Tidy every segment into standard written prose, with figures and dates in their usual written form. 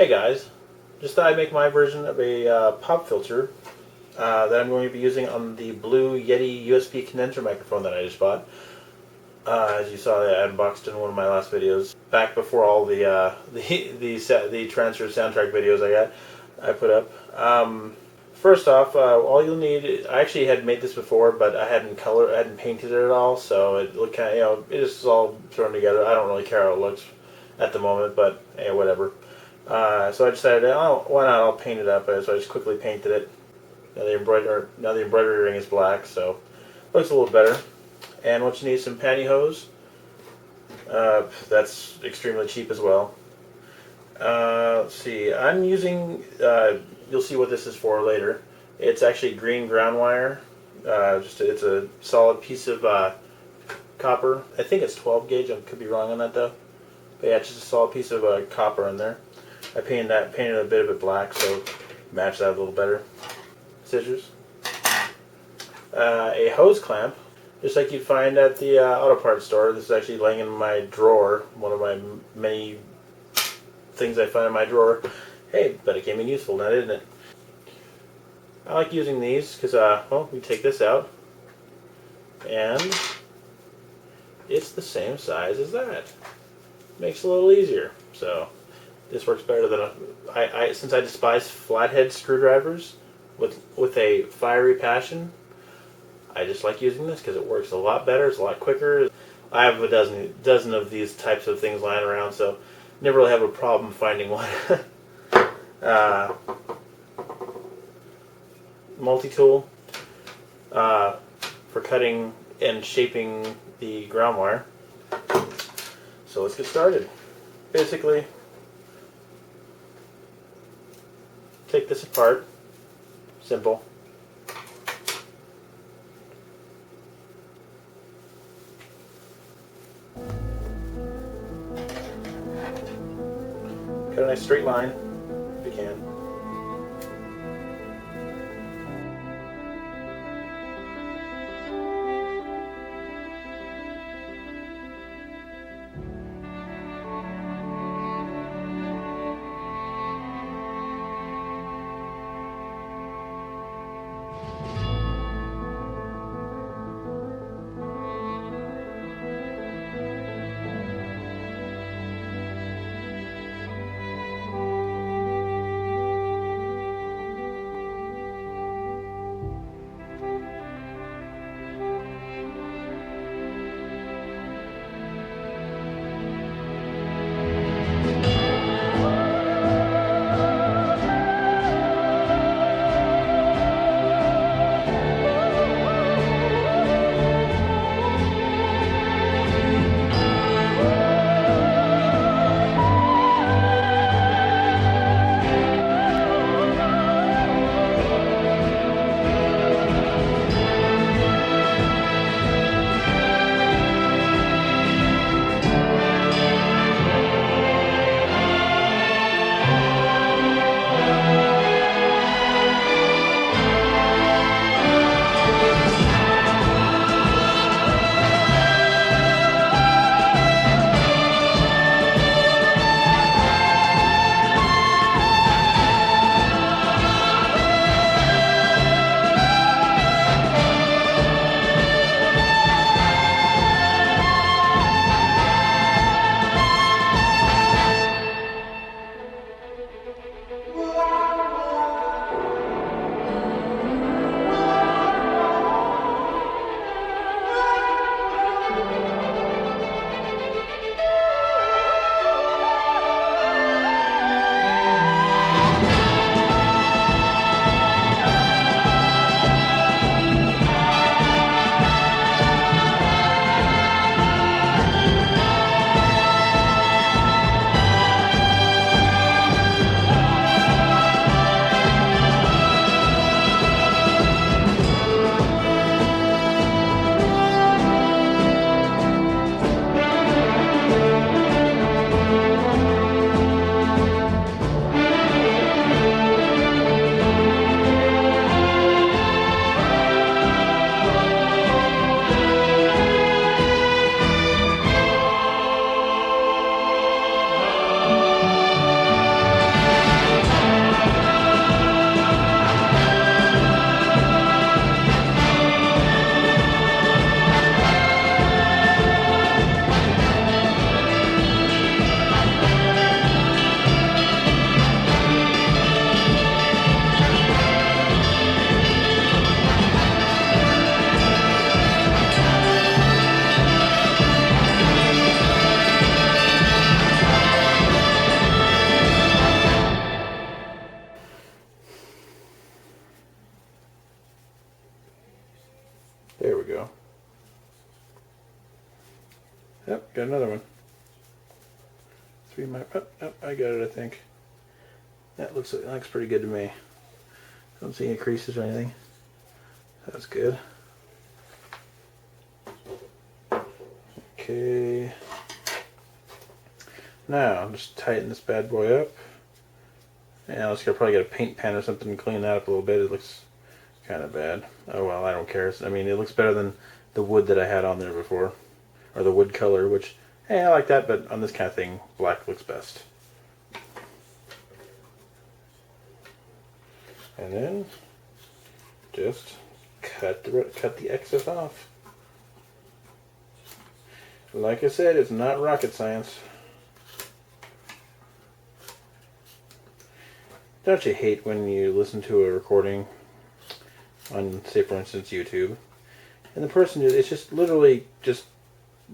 Hey guys, just thought I'd make my version of a pop filter that I'm going to be using on the Blue Yeti USB condenser microphone that I just bought. As you saw, I unboxed in one of my last videos, back before all the the transfer soundtrack videos I put up. First off, all you'll need, I actually had made this before, but I hadn't painted it at all, so it looked kind of, it just all thrown together. I don't really care how it looks at the moment, but hey, whatever. So I decided, oh, why not? I'll paint it up. So I just quickly painted it. Now the embroidery ring is black, so it looks a little better. And what you need is some pantyhose. That's extremely cheap as well. Let's see. I'm using. You'll see what this is for later. It's actually green ground wire. It's a solid piece of copper. I think it's 12 gauge. I could be wrong on that though. But yeah, it's just a solid piece of copper in there. I painted a bit of it black, so match that a little better. Scissors. A hose clamp, just like you'd find at the auto parts store. This is actually laying in my drawer, one of my many things I find in my drawer. Hey, but it came in useful now, didn't it? I like using these because, well, we take this out, and it's the same size as that. Makes it a little easier, so this works better than since I despise flathead screwdrivers with a fiery passion. I just like using this because it works a lot better. It's a lot quicker. I have a dozen of these types of things lying around, so never really have a problem finding one. Multi-tool for cutting and shaping the ground wire. So let's get started. Basically, take this apart. Simple. Cut a nice straight line if you can. Yep, got another one. 3 mic. Oh, I got it, I think. That looks pretty good to me. Don't see any creases or anything. That's good. Okay. Now, just tighten this bad boy up. And I was gonna probably get a paint pen or something and clean that up a little bit. It looks kind of bad. Oh well, I don't care. I mean, it looks better than the wood that I had on there before. Or the wood color, which, hey, I like that, but on this kind of thing, black looks best. And then, just cut the excess off. Like I said, it's not rocket science. Don't you hate when you listen to a recording on, say, for instance, YouTube, and the person, it's just literally just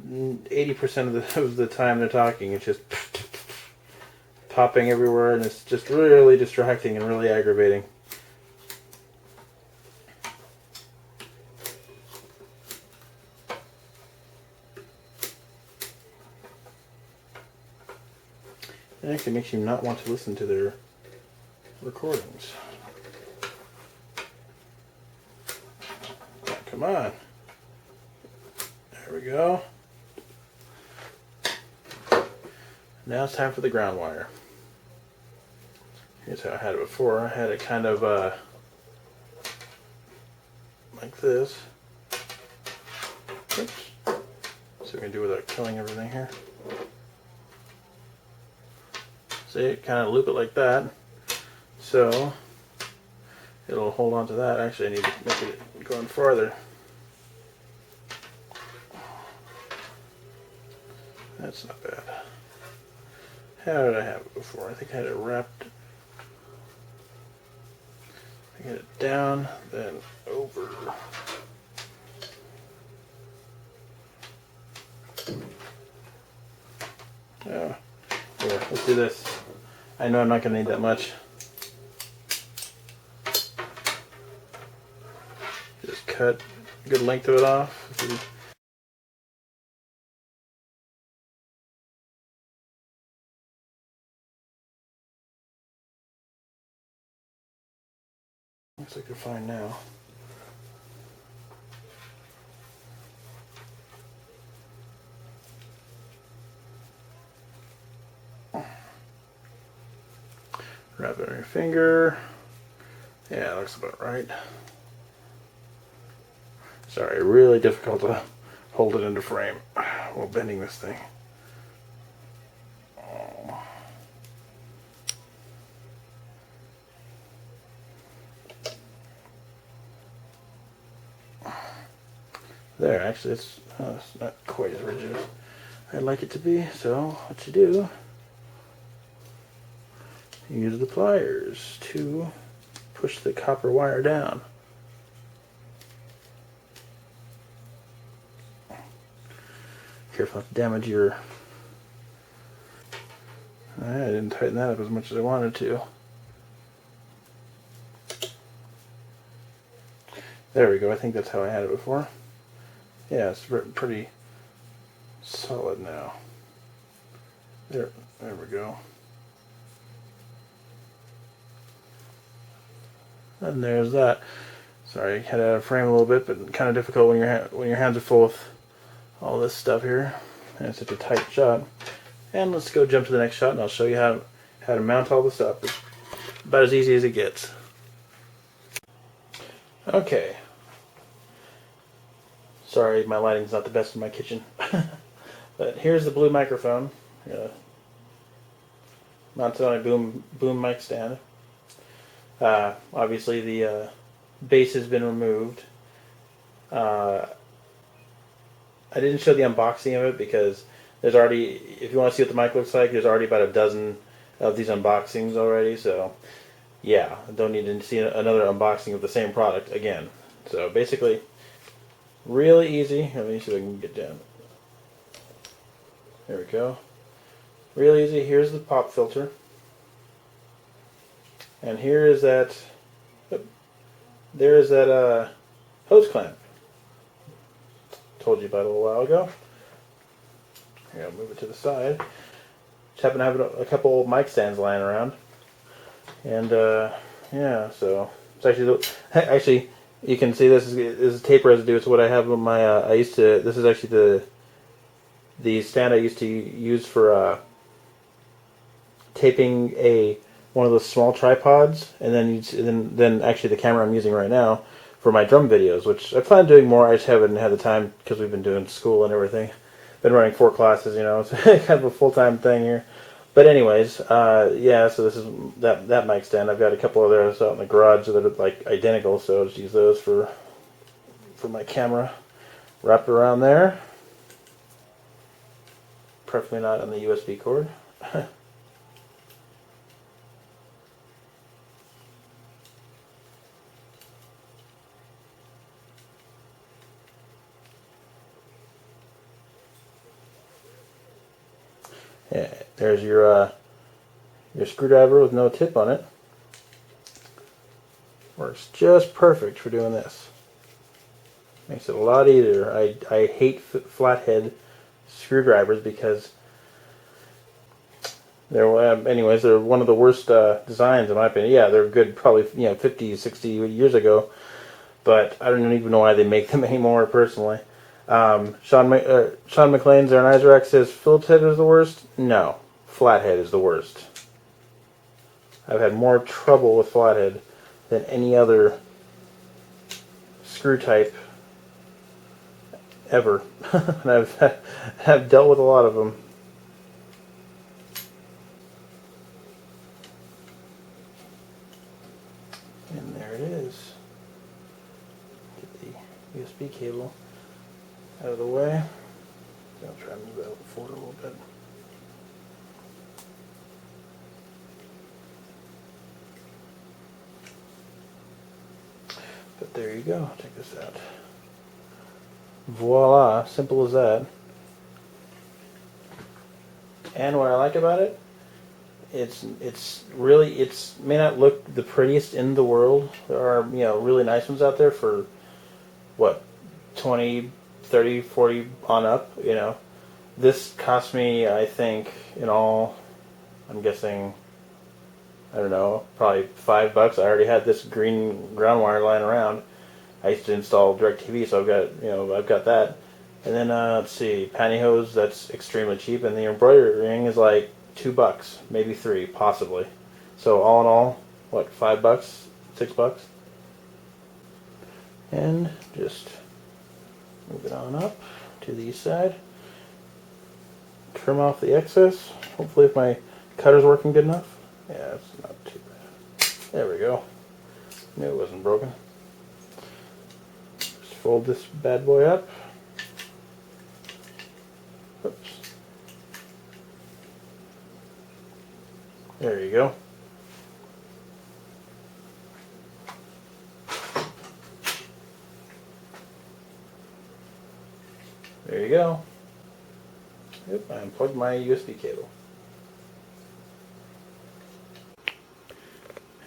80% of the time they're talking, it's just popping everywhere, and it's just really distracting and really aggravating. It actually makes you not want to listen to their recordings. Oh, come on. There we go. Now it's time for the ground wire. Here's how I had it before. I had it kind of like this. Oops. So we can do without killing everything here. See, kind of loop it like that. So it'll hold on to that. Actually, I need to make it going farther. That's not bad. How did I have it before? I think I had it wrapped. I get it down, then over. Oh, here, let's do this. I know I'm not going to need that much. Just cut a good length of it off. Looks like they're fine now. Wrap it on your finger. Yeah, looks about right. Sorry, really difficult to hold it into frame while bending this thing. There, actually, it's not quite as rigid as I'd like it to be. So, what you do, you use the pliers to push the copper wire down. Careful not to damage your... I didn't tighten that up as much as I wanted to. There we go. I think that's how I had it before. Yeah, it's pretty solid now. There we go. And there's that. Sorry, had to frame a little bit, but kind of difficult when your hands are full of all this stuff here. And it's such a tight shot. And let's go jump to the next shot, and I'll show you how to mount all this stuff. It's about as easy as it gets. Okay. Sorry, my lighting's not the best in my kitchen. But here's the blue microphone. Mounted on a boom mic stand. Obviously the base has been removed. I didn't show the unboxing of it because there's already, if you want to see what the mic looks like, there's already about a dozen of these unboxings already. So yeah, I don't need to see another unboxing of the same product again. So basically, really easy. Here, let me see if I can get down. There we go. Real easy. Here's the pop filter. And here is that, there is that hose clamp. Told you about a little while ago. Here, I'll move it to the side. Just happen to have a couple old mic stands lying around. And, yeah, so it's actually, you can see this is tape residue. It's what I have on my, this is actually the stand I used to use for, taping one of those small tripods, and then actually the camera I'm using right now for my drum videos, which I plan on doing more. I just haven't had the time because we've been doing school and everything. Been running 4 classes, it's kind of a full-time thing here. But anyways, yeah, so this is that mic stand. I've got a couple of those out in the garage that are like identical, so I'll just use those for my camera. Wrap it around there. Preferably not on the USB cord. Yeah, there's your screwdriver with no tip on it. Works just perfect for doing this. Makes it a lot easier. I hate flathead screwdrivers because they're one of the worst designs in my opinion. Yeah, they're good probably 50, 60 years ago, but I don't even know why they make them anymore personally. Sean McLean's Zernizer says Phillips head is the worst. No, flathead is the worst. I've had more trouble with flathead than any other screw type ever. And I've dealt with a lot of them. And there it is. Get the USB cable out of the way. I'll try and move that forward a little bit. But there you go. Check this out. Voila, simple as that. And what I like about it, it may not look the prettiest in the world. There are really nice ones out there for what, 20, 30, 40 on up. This cost me, I think, in all, I'm guessing, I don't know, probably $5. I already had this green ground wire lying around. I used to install DirecTV, so I've got that. And then let's see, pantyhose, that's extremely cheap, and the embroidering is like $2, maybe $3, possibly. So all in all, what, $5, $6? And just move it on up to the side. Trim off the excess. Hopefully, if my cutter's working good enough. Yeah, it's not too bad. There we go. Knew it wasn't broken. Just fold this bad boy up. Oops. There you go. There you go. Yep, I unplugged my USB cable.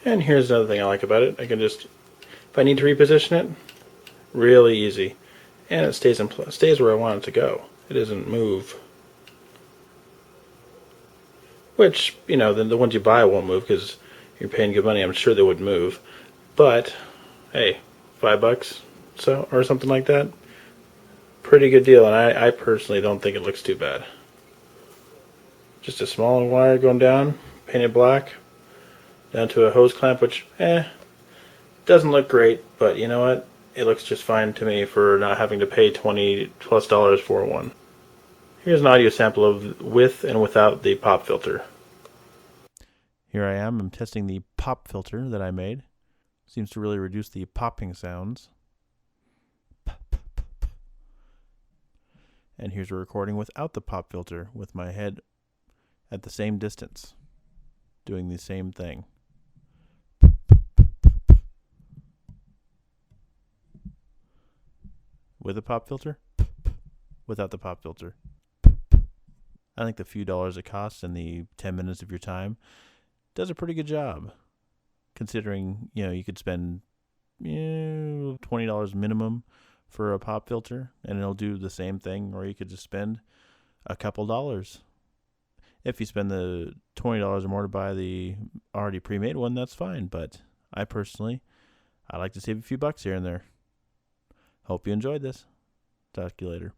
And here's another thing I like about it. I can just, if I need to reposition it, really easy. And it stays where I want it to go. It doesn't move. Which, the ones you buy won't move because you're paying good money. I'm sure they would move. But, hey, $5 or something like that. Pretty good deal, and I personally don't think it looks too bad. Just a small wire going down, painted black, down to a hose clamp, which, doesn't look great, but you know what? It looks just fine to me for not having to pay $20+ for one. Here's an audio sample of with and without the pop filter. Here I am. I'm testing the pop filter that I made. Seems to really reduce the popping sounds. And here's a recording without the pop filter with my head at the same distance, doing the same thing. With a pop filter, without the pop filter. I think the few dollars it costs and the 10 minutes of your time does a pretty good job, considering you could spend $20 minimum for a pop filter and it'll do the same thing, or you could just spend a couple dollars. If you spend the $20 or more to buy the already pre-made one, that's fine. But I like to save a few bucks here and there. Hope you enjoyed this. Talk to you later.